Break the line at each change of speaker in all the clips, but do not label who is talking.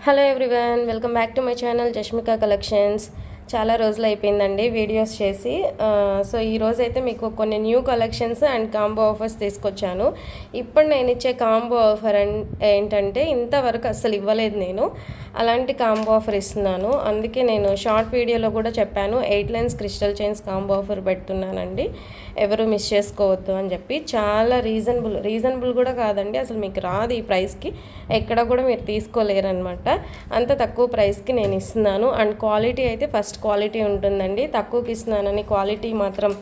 Hello everyone, welcome back to my channel Jashmika collections. చాలా రోజులు అయిపోయిందండి వీడియోస్ చేసి. సో ఈరోజు అయితే మీకు కొన్ని new collections and combo offers తీసుకొచ్చాను. ఇప్పుడు నేను ఇచ్చే కాంబో ఆఫర్ ఏంటంటే ఇంతవరకు అసలు ఇవ్వలేదు నేను. అలాంటి కాంబో ఆఫర్ ఇస్తున్నాను. అందుకే నేను షార్ట్ వీడియోలో కూడా చెప్పాను, 8 lines crystal chains combo offer పెడుతున్నానండి, ఎవరు మిస్ చేసుకోవద్దు అని చెప్పి. చాలా రీజనబుల్ కూడా కాదండి, అసలు మీకు రాదు ఈ ప్రైస్కి, ఎక్కడ కూడా మీరు తీసుకోలేరు అనమాట. అంత తక్కువ ప్రైస్కి నేను ఇస్తున్నాను. అండ్ క్వాలిటీ అయితే ఫస్ట్ క్వాలిటీ ఉంటుందండి. తక్కువకి ఇస్తున్నానని క్వాలిటీ మాత్రం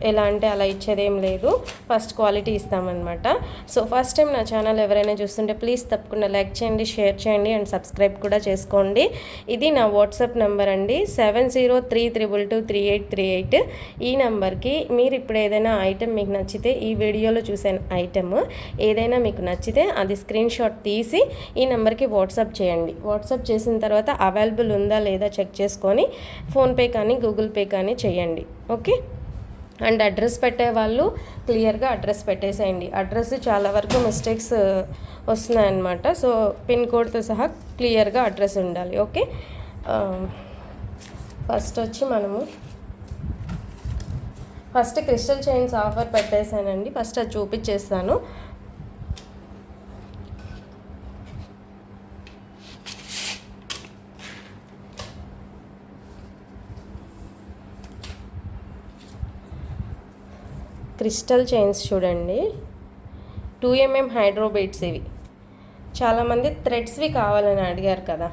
ఎలా అంటే అలా ఇచ్చేదేం లేదు, ఫస్ట్ క్వాలిటీ ఇస్తామన్నమాట. సో ఫస్ట్ టైం నా ఛానల్ ఎవరైనా చూస్తుంటే ప్లీజ్ తప్పకుండా లైక్ చేయండి, షేర్ చేయండి అండ్ సబ్స్క్రైబ్ కూడా చేసుకోండి. ఇది నా వాట్సాప్ నెంబర్ అండి, 7032223838. ఈ నెంబర్కి మీరు ఇప్పుడు ఏదైనా ఐటెం మీకు నచ్చితే, ఈ వీడియోలో చూసే ఐటెమ్ ఏదైనా మీకు నచ్చితే అది స్క్రీన్ షాట్ తీసి ఈ నెంబర్కి వాట్సాప్ చేయండి. వాట్సాప్ చేసిన తర్వాత అవైలబుల్ ఉందా లేదా చెక్ చేసుకొని ఫోన్పే కానీ గూగుల్ పే కానీ చేయండి. ఓకే. అండ్ అడ్రస్ పెట్టేవాళ్ళు క్లియర్గా అడ్రస్ పెట్టేసేయండి. అడ్రస్ చాలా వరకు మిస్టేక్స్ వస్తున్నాయన్నమాట. సో పిన్ కోడ్తో సహా క్లియర్గా అడ్రస్ ఉండాలి. Okay. First crystal chains offer పెట్టేశానండి. ఫస్ట్ అది చూపించేస్తాను. క్రిస్టల్ చైన్స్ చూడండి, 2mm హైడ్రో బీడ్స్. ఇవి చాలామంది థ్రెడ్స్వి కావాలని అడిగారు కదా,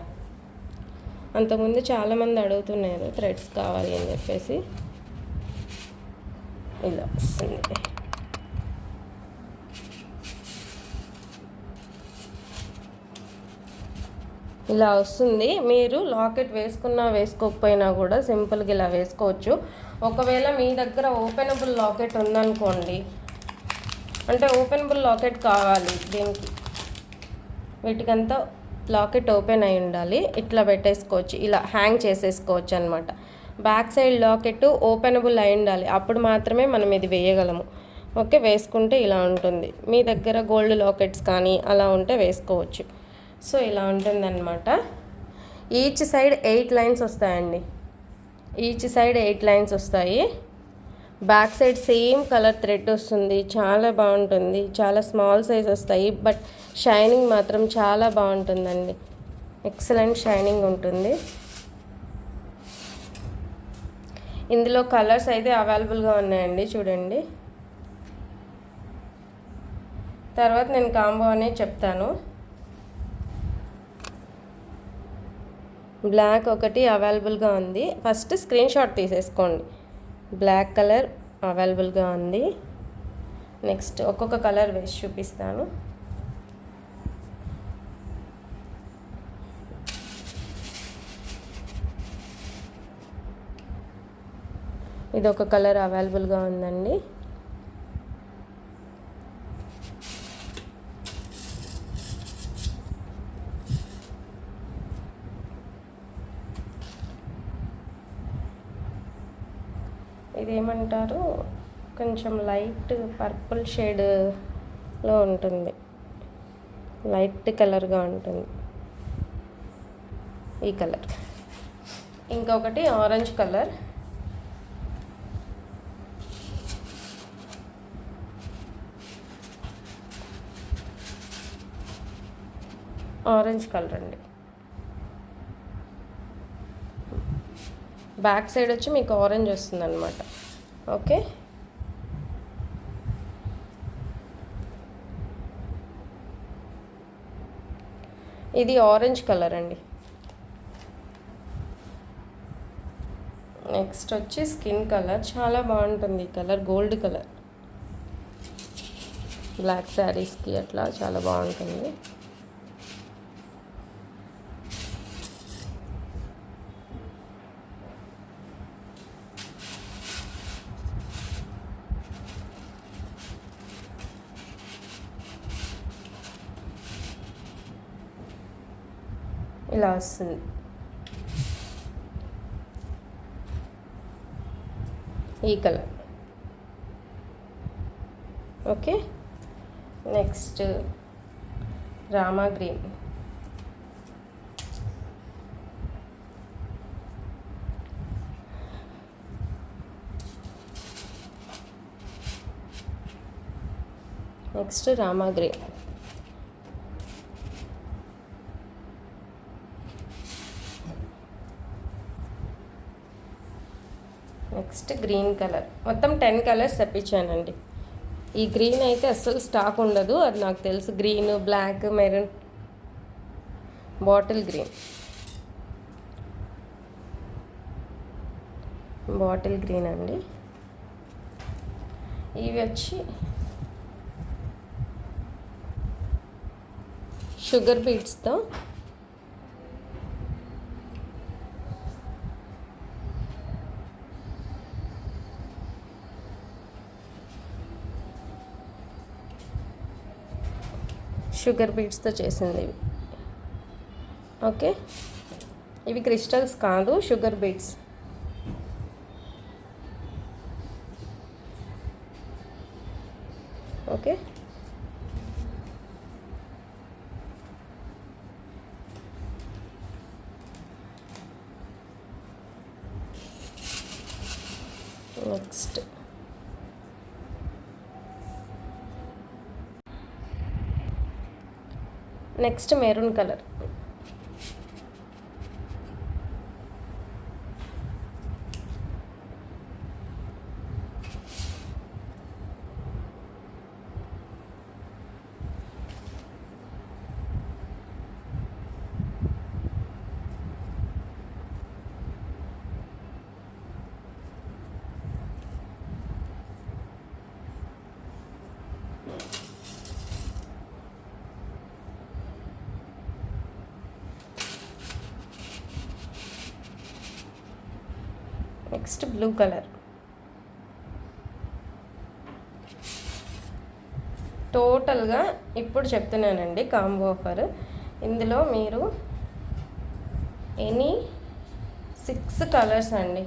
అంతకుముందు చాలామంది అడుగుతున్నారు థ్రెడ్స్ కావాలి అని చెప్పేసి. ఇలా వస్తుంది. ఇలా వస్తుంది. మీరు లాకెట్ వేసుకున్నా వేసుకోకపోయినా కూడా సింపుల్గా ఇలా వేసుకోవచ్చు. ఒకవేళ మీ దగ్గర ఓపెనబుల్ లాకెట్ ఉందనుకోండి, అంటే ఓపెనబుల్ లాకెట్ కావాలి దీనికి, వీటికంతా లాకెట్ ఓపెన్ అయి ఉండాలి. ఇట్లా పెట్టేసుకోవచ్చు, ఇలా హ్యాంగ్ చేసేసుకోవచ్చు అనమాట. బ్యాక్ సైడ్ లాకెట్ ఓపెనబుల్ అయి ఉండాలి, అప్పుడు మాత్రమే మనం ఇది వేయగలము. ఓకే. వేసుకుంటే ఇలా ఉంటుంది. మీ దగ్గర గోల్డ్ లాకెట్స్ కానీ అలా ఉంటే వేసుకోవచ్చు. సో ఇలా ఉంటుందన్నమాట. ఈచ్ సైడ్ 8 లైన్స్ వస్తాయండి. ఈచ్ సైడ్ 8 లైన్స్ వస్తాయి. Back side same colour thread వస్తుంది. చాలా బాగుంటుంది. చాలా స్మాల్ సైజ్ వస్తాయి, బట్ షైనింగ్ మాత్రం చాలా బాగుంటుందండి. ఎక్సలెంట్ షైనింగ్ ఉంటుంది. ఇందులో కలర్స్ అయితే అవైలబుల్గా ఉన్నాయండి, చూడండి. తర్వాత నేను కాంబో అనేది చెప్తాను. బ్లాక్ ఒకటి అవైలబుల్గా ఉంది. ఫస్ట్ స్క్రీన్ షాట్ తీసేసుకోండి. బ్లాక్ కలర్ అవైలబుల్గా ఉంది. నెక్స్ట్ ఒక్కొక్క కలర్ వేసి చూపిస్తాను. ఇది ఒక కలర్ అవైలబుల్గా ఉందండి. ఇదేమంటారు, కొంచెం లైట్ పర్పుల్ షేడ్లో ఉంటుంది, లైట్ కలర్గా ఉంటుంది ఈ కలర్. ఇంకొకటి ఆరెంజ్ కలర్. ఆరెంజ్ కలర్ అండి. బ్యాక్ సైడ్ వచ్చి మీకు ఆరెంజ్ వస్తుంది అనమాట. ఓకే. ఇది ఆరెంజ్ కలర్ అండి. నెక్స్ట్ వచ్చి స్కిన్ కలర్. చాలా బాగుంటుంది ఈ కలర్, గోల్డ్ కలర్. బ్లాక్ శారీస్కి అట్లా చాలా బాగుంటుంది. ఇలా వస్తుంది. ఈ colour. Okay. Next Rama green. Next Rama green, next green colour. మొత్తం 10 కలర్స్ తెప్పించానండి. ఈ గ్రీన్ అయితే అస్సలు స్టాక్ ఉండదు, అది నాకు తెలుసు. Green, black, maroon, bottle green, bottle green అండి. ఇవి వచ్చి షుగర్ బీట్స్తో చేసింది ఇవి. ఓకే, ఇవి క్రిస్టల్స్ కాదు, sugar beads. Okay, next maroon colour. Next blue colour. టోటల్గా ఇప్పుడు చెప్తున్నానండి కాంబో ఆఫర్. ఇందులో మీరు ఎనీ 6 కలర్స్ అండి,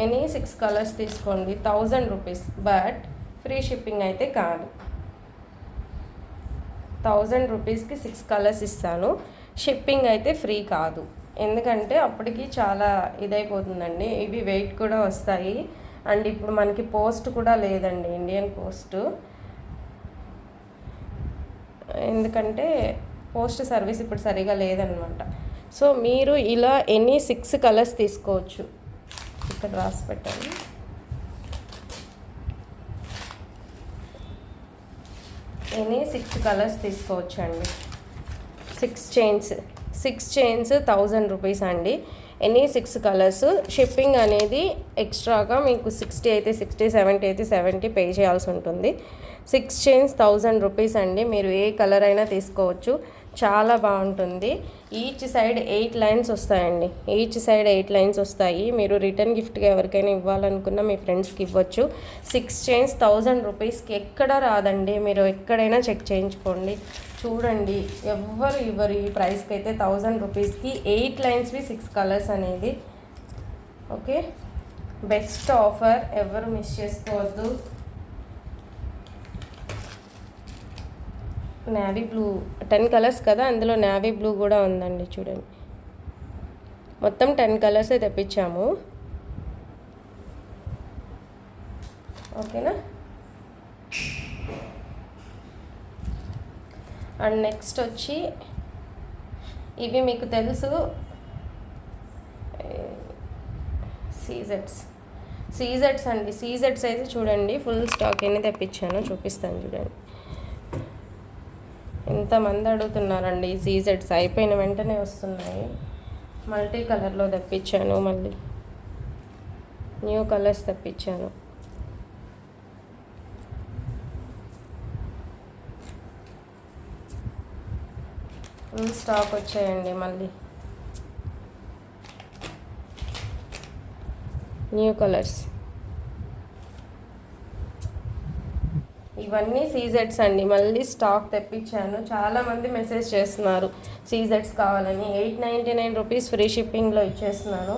ఎనీ 6 కలర్స్ తీసుకోండి, 1000 రూపీస్. బట్ ఫ్రీ షిప్పింగ్ అయితే కాదు. 1000 రూపీస్కి 6 కలర్స్ ఇస్తాను, షిప్పింగ్ అయితే ఫ్రీ కాదు. ఎందుకంటే అప్పటికి చాలా ఇదైపోతుందండి. ఇవి వెయిట్ కూడా వస్తాయి. అండ్ ఇప్పుడు మనకి పోస్ట్ కూడా లేదండి, ఇండియన్ పోస్ట్. ఎందుకంటే పోస్ట్ సర్వీస్ ఇప్పుడు సరిగా లేదనమాట. సో మీరు ఇలా ఎనీ 6 కలర్స్ తీసుకోవచ్చు. ఇక్కడ రాసి పెట్టండి. ఎనీ 6 కలర్స్ తీసుకోవచ్చు అండి. 6 చైన్స్ 1000 రూపీస్ అండి. Any 6 colours. షిప్పింగ్ అనేది ఎక్స్ట్రాగా మీకు 60 అయితే 60, 70 అయితే 70 పే చేయాల్సి ఉంటుంది. 6 చైన్స్ 1000 రూపీస్ అండి. మీరు ఏ కలర్ అయినా తీసుకోవచ్చు, చాలా బాగుంటుంది. ఈచ్ సైడ్ 8 లైన్స్ వస్తాయండి, ఈచ్ సైడ్ 8 లైన్స్ వస్తాయి. మీరు రిటర్న్ గిఫ్ట్గా ఎవరికైనా ఇవ్వాలనుకున్నా మీ ఫ్రెండ్స్కి ఇవ్వచ్చు. 6 చైన్స్ 1000 రూపీస్కి ఎక్కడ రాదండి, మీరు ఎక్కడైనా చెక్ చేయించుకోండి. చూడండి, ఎవ్వరు ఇవ్వరు ఈ ప్రైస్కి అయితే. 1000 రూపీస్కి 8 లైన్స్వి 6 కలర్స్ అనేది. ఓకే, బెస్ట్ ఆఫర్, ఎవరు మిస్ చేసుకోవద్దు. నేవీ బ్లూ 10 కలర్స్ కదా, అందులో నేవీ బ్లూ కూడా ఉందండి. చూడండి, మొత్తం 10 కలర్సే తెప్పించాము. ఓకేనా. అండ్ నెక్స్ట్ వచ్చి ఇవి మీకు తెలుసు, సీజెట్స్ అండి. సీజెట్స్ అయితే చూడండి, ఫుల్ స్టాక్ ఎన్ని తెప్పించానో చూపిస్తాను. చూడండి, ఎంతమంది అడుగుతున్నారండి ఈ సీజెట్స్. అయిపోయిన వెంటనే వస్తున్నాయి. మల్టీ కలర్లో తెప్పించాను, మళ్ళీ న్యూ కలర్స్ తెప్పించాను. ఫుల్ స్టాక్ వచ్చాయండి. మళ్ళీ న్యూ కలర్స్. ఇవన్నీ సీజెట్స్ అండి, మళ్ళీ స్టాక్ తెప్పించాను. చాలామంది మెసేజ్ చేస్తున్నారు సీజెట్స్ కావాలని. 899 రూపీస్ ఫ్రీ షిప్పింగ్లో ఇచ్చేస్తున్నాను.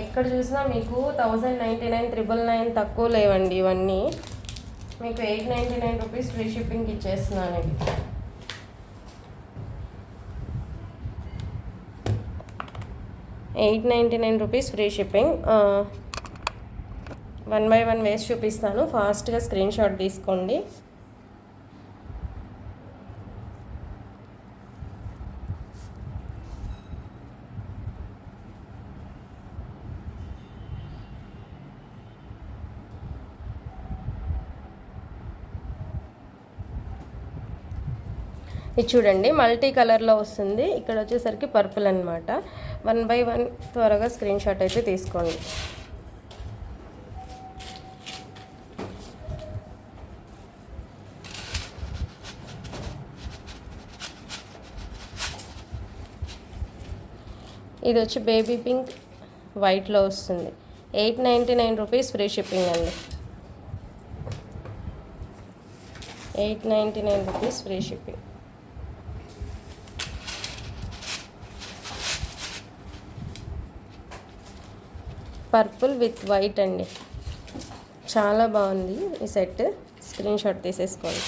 ఎక్కడ చూసినా మీకు 1099, 999 తక్కువ లేవండి. ఇవన్నీ మీకు 899 రూపీస్ ఫ్రీ షిప్పింగ్ ఇచ్చేస్తున్నాను. ఇవి 899 రూపీస్ ఫ్రీ షిప్పింగ్. 1 by 1 వేసి చూపిస్తాను, ఫాస్ట్గా స్క్రీన్ షాట్ తీసుకోండి. ఇది చూడండి మల్టీ కలర్లో వస్తుంది. ఇక్కడ వచ్చేసరికి పర్పుల్ అనమాట. 1 by 1 త్వరగా స్క్రీన్ షాట్ అయితే తీసుకోండి. ఇది వచ్చి బేబీ పింక్ వైట్లో వస్తుంది. 899 రూపీస్ ఫ్రీ షిప్పింగ్ అండి. 899 rupees free shipping. Purple with white అండి, చాలా బాగుంది ఈ సెట్. స్క్రీన్ షాట్ తీసేసుకోండి.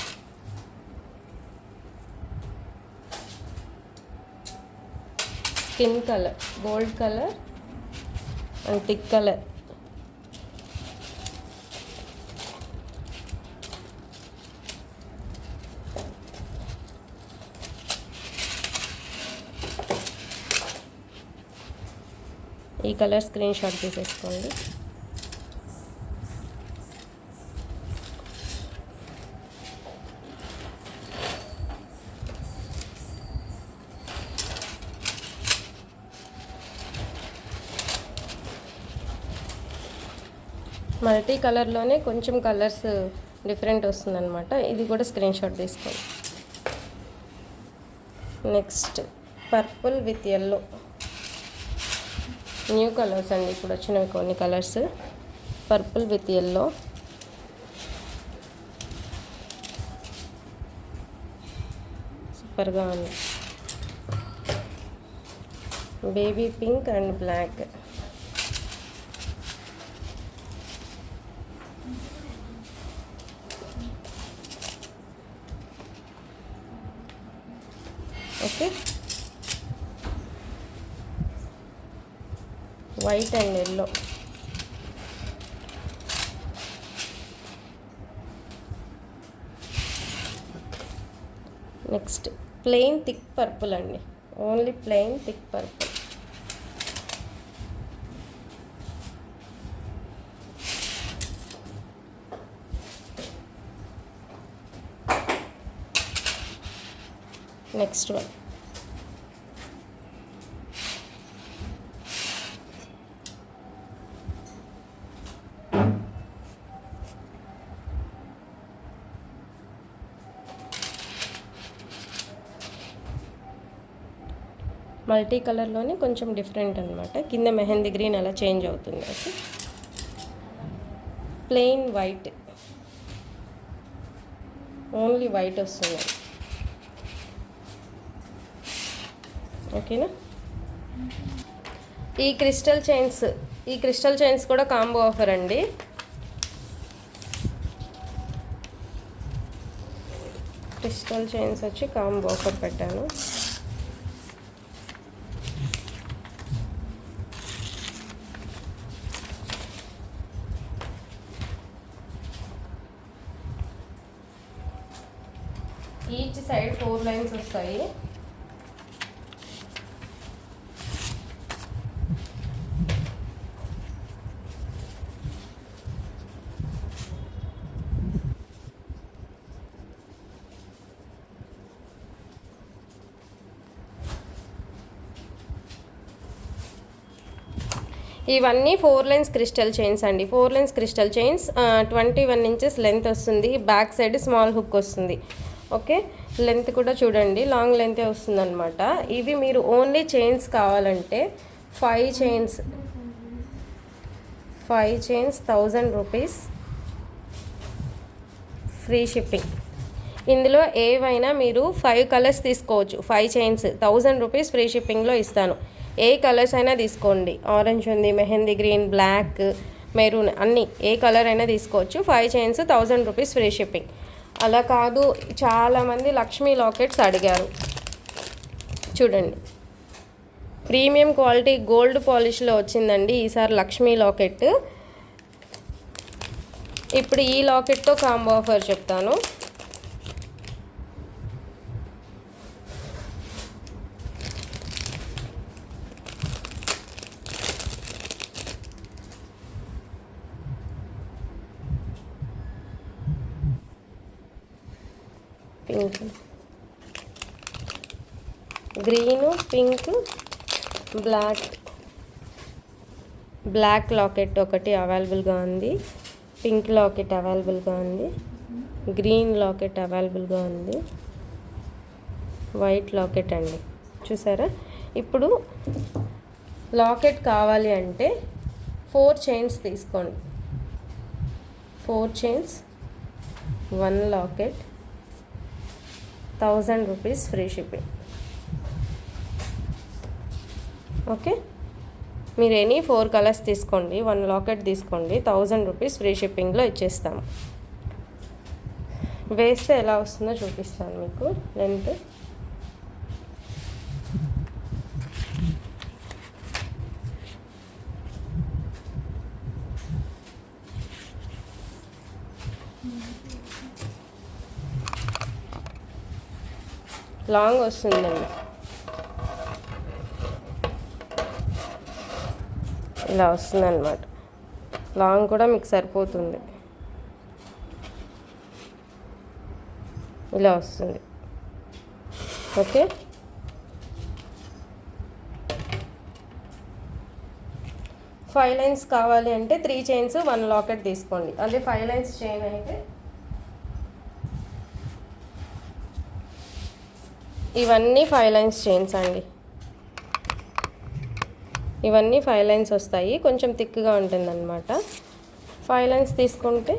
Skin colour, gold colour and thick colour. ఈ కలర్ స్క్రీన్ షాట్ తీసేసుకోండి. మల్టీ కలర్లోనే కొంచెం కలర్స్ డిఫరెంట్ వస్తుందన్నమాట. ఇది కూడా స్క్రీన్ షాట్ తీసుకోండి. Next purple with yellow, new colours అండి, ఇప్పుడు వచ్చినవి కొన్ని కలర్స్. పర్పుల్ విత్ ఎల్లో, సూపర్గా ఉంది. Baby pink and black. Okay, white and yellow. Next plain thick purple అండి, only plain thick purple. Next one multi కలర్లోనే కొంచెం డిఫరెంట్ అనమాట. కింద మెహందీ గ్రీన్ అలా చేంజ్ అవుతుంది. Okay, plain white, only white వస్తుంది. ఓకేనా. ఈ క్రిస్టల్ చైన్స్ కూడా కాంబో ఆఫర్ అండి. క్రిస్టల్ చైన్స్ వచ్చి కాంబో ఆఫర్ పెట్టాను. ఈచ్ సైడ్ 4 లైన్స్ వస్తాయి. ఇవన్నీ 4 లైన్స్ క్రిస్టల్ చైన్స్ అండి. 4 lines crystal chains, 21 inches length వస్తుంది. బ్యాక్ సైడ్ స్మాల్ హుక్ వస్తుంది. ఓకే, లెంత్ కూడా చూడండి లాంగ్ లెంతే వస్తుంది అనమాట. ఇవి మీరు ఓన్లీ చైన్స్ కావాలంటే 5 చైన్స్ 1000 రూపీస్ ఫ్రీ షిప్పింగ్. ఇందులో ఏవైనా మీరు 5 కలర్స్ తీసుకోవచ్చు. 5 చైన్స్ 1000 రూపీస్ ఫ్రీ షిప్పింగ్లో ఇస్తాను. ఏ కలర్స్ అయినా తీసుకోండి. ఆరెంజ్ ఉంది, మెహందీ గ్రీన్, బ్లాక్, మెరూన్, అన్నీ ఏ కలర్ అయినా తీసుకోవచ్చు. 5 చైన్స్ 1000 రూపీస్ ఫ్రీ షిప్పింగ్. అలా కాదు, చాలామంది లక్ష్మీ లాకెట్స్ అడిగారు. చూడండి, ప్రీమియం క్వాలిటీ గోల్డ్ పాలిష్లో వచ్చిందండి ఈసారి లక్ష్మీ లాకెట్. ఇప్పుడు ఈ లాకెట్తో కాంబో ఆఫర్ చెప్తాను. Pink, green, pink, black locket ఒకటి అవైలబుల్గా ఉంది, పింక్ లాకెట్ అవైలబుల్గా ఉంది, గ్రీన్ లాకెట్ అవైలబుల్గా ఉంది, వైట్ లాకెట్ అండి. చూసారా? ఇప్పుడు లాకెట్ కావాలి అంటే 4 చైన్స్ తీసుకోండి. 4 chains, 1 locket, 1000 rupees free shipping. Okay, మీరు ఎనీ 4 కలర్స్ తీసుకోండి, 1 లాకెట్ తీసుకోండి, 1000 రూపీస్ ఫ్రీ షిప్పింగ్లో ఇచ్చేస్తాము. వేస్తే ఎలా వస్తుందో చూపిస్తాను మీకు. లెంత్ లాంగ్ వస్తుందండి, ఇలా వస్తుంది అన్నమాట. లాంగ్ కూడా మీకు సరిపోతుంది, ఇలా వస్తుంది. ఓకే, ఫైవ్ లైన్స్ కావాలి అంటే 3 చైన్స్ 1 లాకెట్ తీసుకోండి. అదే 5 లైన్స్ చైన్ అయితే ఇవన్నీ 5 లైన్స్ చైన్స్ అండి. ఇవన్నీ 5 లైన్స్ వస్తాయి, కొంచెం థిక్గా ఉంటుంది అన్నమాట. 5 లైన్స్ తీసుకుంటే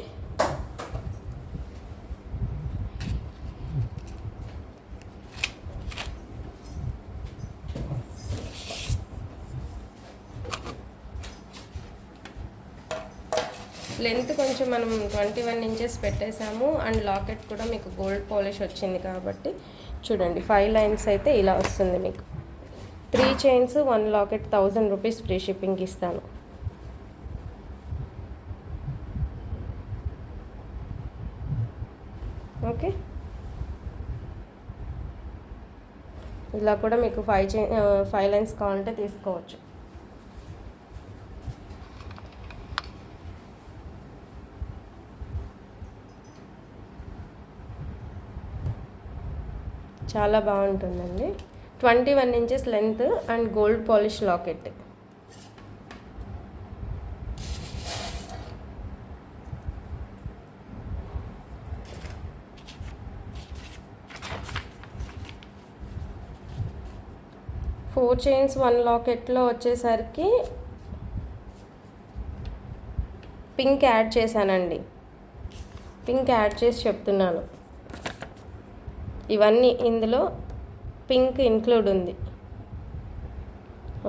లెంత్ కొంచెం మనం 21 ఇంచెస్ పెట్టేసాము. అండ్ లాకెట్ కూడా మీకు గోల్డ్ పాలిష్ వచ్చింది కాబట్టి చూడండి, 5 లైన్స్ అయితే ఇలా వస్తుంది మీకు. 3 chains 1 locket 1000 rupees free shipping ఇస్తాను. ఓకే, ఇలా కూడా మీకు 5 లైన్స్ కావాలంటే తీసుకోవచ్చు. చాలా బాగుంటుందండి. 21 inches length and gold polish locket. Four chains 1 లాకెట్లో వచ్చేసరికి పింక్ యాడ్ చేశానండి. పింక్ యాడ్ చేసి చెప్తున్నాను. ఇవన్నీ ఇందులో పింక్ ఇంక్లూడ్ ఉంది.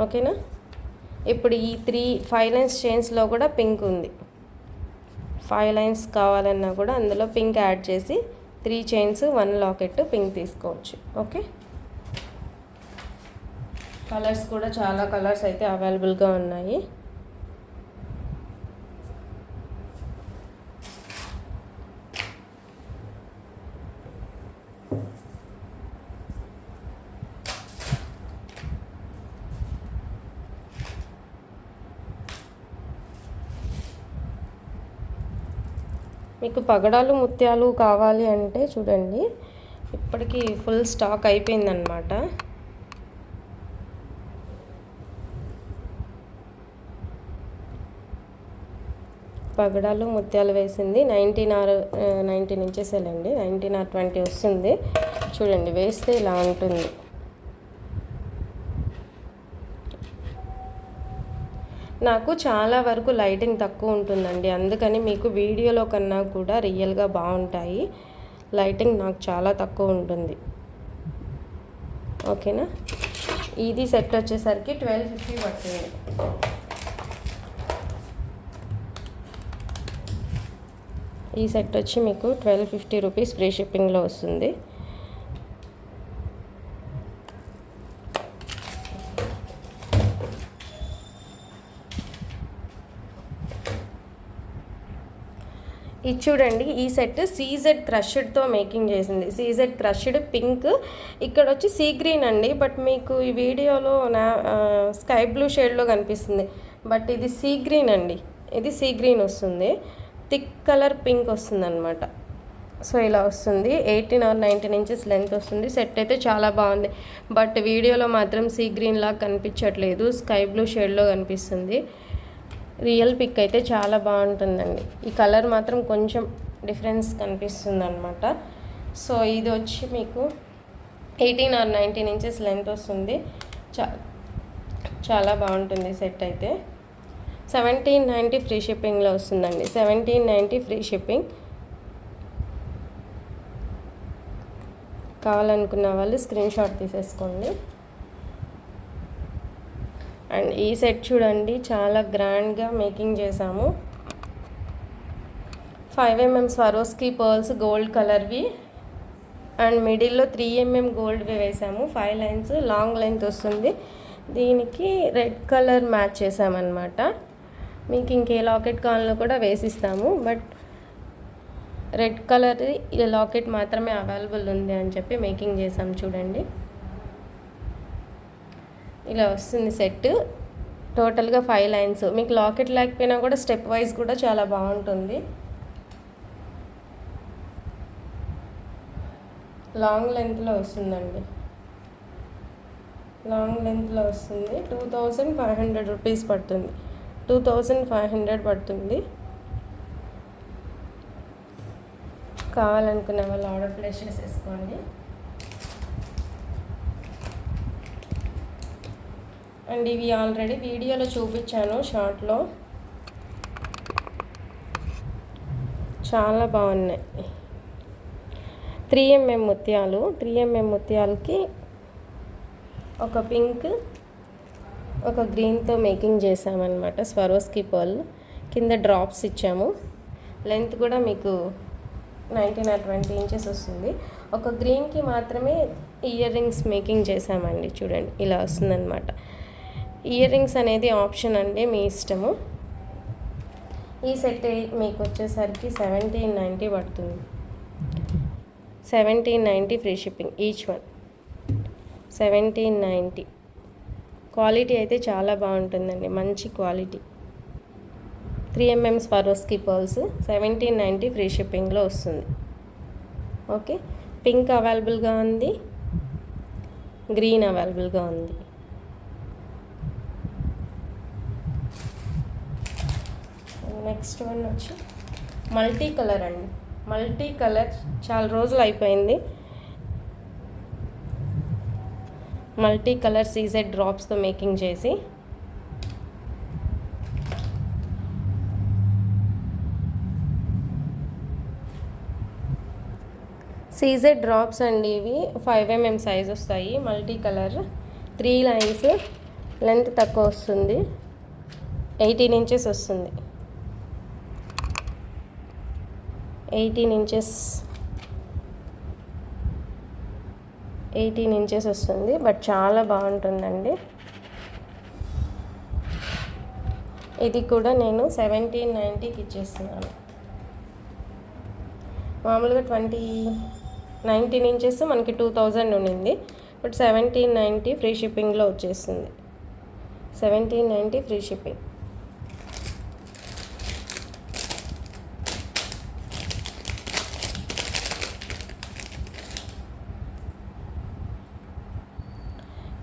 ఓకేనా? ఇప్పుడు ఈ 5 లైన్స్ చైన్స్లో కూడా పింక్ ఉంది. 5 లైన్స్ కావాలన్నా కూడా అందులో పింక్ యాడ్ చేసి 3 చైన్స్ 1 లాకెట్ పింక్ తీసుకోవచ్చు. ఓకే, కలర్స్ కూడా చాలా కలర్స్ అయితే అవైలబుల్గా ఉన్నాయి. మీకు పగడాలు ముత్యాలు కావాలి అంటే చూడండి, ఇప్పటికీ ఫుల్ స్టాక్ అయిపోయిందన్నమాట. పగడాలు ముత్యాలు వేసింది 19 ఇంచెస్ అండి, 19 or 20 వస్తుంది. చూడండి, వేస్తే ఇలా ఉంటుంది. నాకు చాలా వరకు లైటింగ్ తక్కువ ఉంటుందండి, అందుకని మీకు వీడియోలో కన్నా కూడా రియల్గా బాగుంటాయి. లైటింగ్ నాకు చాలా తక్కువ ఉంటుంది. ఓకేనా? ఇది సెట్ వచ్చేసరికి 1250 పడుతుంది. ఈ సెట్ వచ్చి మీకు 1250 రూపీస్ ఫ్రీ షిప్పింగ్లో వస్తుంది. ఇది చూడండి, ఈ సెట్ సీజెడ్ క్రష్డ్తో మేకింగ్ చేసింది. సీజెడ్ క్రష్డ్ పింక్, ఇక్కడ వచ్చి సీ గ్రీన్ అండి, బట్ మీకు ఈ వీడియోలో స్కై బ్లూ షేడ్లో కనిపిస్తుంది, బట్ ఇది సీ గ్రీన్ అండి. ఇది సీ గ్రీన్ వస్తుంది, థిక్ కలర్ పింక్ వస్తుంది అనమాట. సో ఇలా వస్తుంది. 18 or 19 ఇంచెస్ లెంత్ వస్తుంది. సెట్ అయితే చాలా బాగుంది. బట్ వీడియోలో మాత్రం సీ గ్రీన్ లాగా కనిపించట్లేదు, స్కై బ్లూ షేడ్లో కనిపిస్తుంది. రియల్ పిక్ అయితే చాలా బాగుంటుందండి. ఈ కలర్ మాత్రం కొంచెం డిఫరెన్స్ కనిపిస్తుంది అనమాట. సో ఇది వచ్చి మీకు 18 or 19 ఇంచెస్ లెంత్ వస్తుంది. చాలా బాగుంటుంది సెట్ అయితే. 1790 ఫ్రీ షిప్పింగ్లో వస్తుందండి. 1790 ఫ్రీ షిప్పింగ్. కావాలనుకున్న వాళ్ళు స్క్రీన్ షాట్ తీసేసుకోండి. అండ్ ఈ సెట్ చూడండి, చాలా గ్రాండ్గా మేకింగ్ చేసాము. 5mm స్వరోస్కి పర్ల్స్ గోల్డ్ కలర్వి అండ్ మిడిల్లో 3mm గోల్డ్వి వేసాము. 5 లైన్స్ లాంగ్ లెంత్ వస్తుంది. దీనికి రెడ్ కలర్ మ్యాచ్ చేసామన్నమాట. మీకు ఇంకే లాకెట్ కావాలో కూడా వేసిస్తాము, బట్ రెడ్ కలర్ లాకెట్ మాత్రమే అవైలబుల్ ఉంది అని చెప్పి మేకింగ్ చేసాం. చూడండి ఇలా వస్తుంది సెట్. టోటల్గా 5 లైన్స్. మీకు లాకెట్ లేకపోయినా కూడా స్టెప్ వైజ్ కూడా చాలా బాగుంటుంది. లాంగ్ లెంత్లో వస్తుందండి. లాంగ్ లెంత్లో వస్తుంది. 2500 రూపీస్ పడుతుంది. 2500 పడుతుంది. కావాలనుకున్న వాళ్ళు ఆర్డర్ ప్లేస్ చేసేసుకోండి. అండ్ ఇవి ఆల్రెడీ వీడియోలో చూపించాను, షార్ట్లో. చాలా బాగున్నాయి. 3mm ముత్యాలు. 3mm ముత్యాలకి ఒక పింక్ ఒక గ్రీన్తో మేకింగ్ చేసామన్నమాట. స్వరోస్కి పర్ల్ కింద డ్రాప్స్ ఇచ్చాము. లెంత్ కూడా మీకు 19 or 20 ఇంచెస్ వస్తుంది. ఒక గ్రీన్కి మాత్రమే ఇయర్ రింగ్స్ మేకింగ్ చేసామండి. చూడండి ఇలా వస్తుందన్నమాట. ఇయర్ రింగ్స్ అనేది ఆప్షన్ అండి, మీ ఇష్టము. ఈ సెట్ మీకు వచ్చేసరికి 1790 పడుతుంది. 1790 free shipping each one. 1790. Quality అయితే చాలా బాగుంటుందండి, మంచి quality. 3mm Swarovski pearls 1790 free షిప్పింగ్లో వస్తుంది. ఓకే, పింక్ అవైలబుల్గా ఉంది, గ్రీన్ అవైలబుల్గా ఉంది. నెక్స్ట్ వన్ వచ్చి మల్టీ కలర్ అండి. మల్టీ కలర్ చాలా రోజులు అయిపోయింది. మల్టీ కలర్ సీజెడ్ డ్రాప్స్తో మేకింగ్ చేసి సీజెడ్ డ్రాప్స్ అండి. ఇవి 5mm సైజ్ వస్తాయి. Multi colour 3 lines. లెంత్ తక్కువ వస్తుంది. 18 ఇంచెస్ వస్తుంది. 18 ఇంచెస్ వస్తుంది. బట్ చాలా బాగుంటుందండి. ఇది కూడా నేను 1790కి ఇచ్చేస్తున్నాను. మామూలుగా 19 ఇంచెస్ మనకి 2000 ఉండింది. బట్ 1790 ఫ్రీ షిప్పింగ్లో వచ్చేస్తుంది. 1790 ఫ్రీ షిప్పింగ్.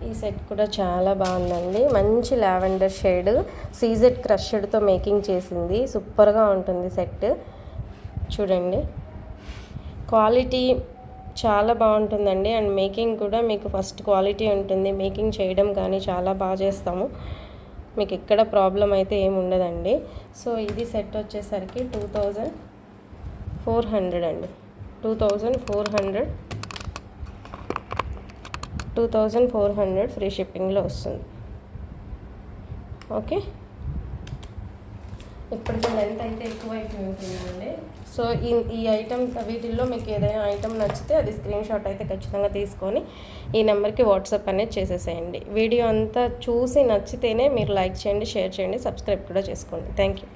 ఈ సెట్ కూడా చాలా బాగుందండి. మంచి లావెండర్ షేడ్ సీజెడ్ క్రష్డ్తో మేకింగ్ చేసింది. సూపర్గా ఉంటుంది సెట్. చూడండి క్వాలిటీ చాలా బాగుంటుందండి. అండ్ మేకింగ్ కూడా మీకు ఫస్ట్ క్వాలిటీ ఉంటుంది. మేకింగ్ చేయడం కానీ చాలా బాగా చేస్తాము. మీకు ఎక్కడ ప్రాబ్లం అయితే ఏమి ఉండదండి. సో ఇది సెట్ వచ్చేసరికి 2400 అండి. 2400 ఫ్రీ షిప్పింగ్లో వస్తుంది. ఓకే, ఇప్పటికి లెంత్ అయితే ఎక్కువ అయిపోయి ఉంటుందండి. సో ఈ ఐటమ్ వీటిల్లో మీకు ఏదైనా ఐటమ్ నచ్చితే అది స్క్రీన్ షాట్ అయితే ఖచ్చితంగా తీసుకొని ఈ నెంబర్కి వాట్సాప్ అనేది చేసేసేయండి. వీడియో అంతా చూసి నచ్చితేనే మీరు లైక్ చేయండి, షేర్ చేయండి, సబ్స్క్రైబ్ కూడా చేసుకోండి. Thank you.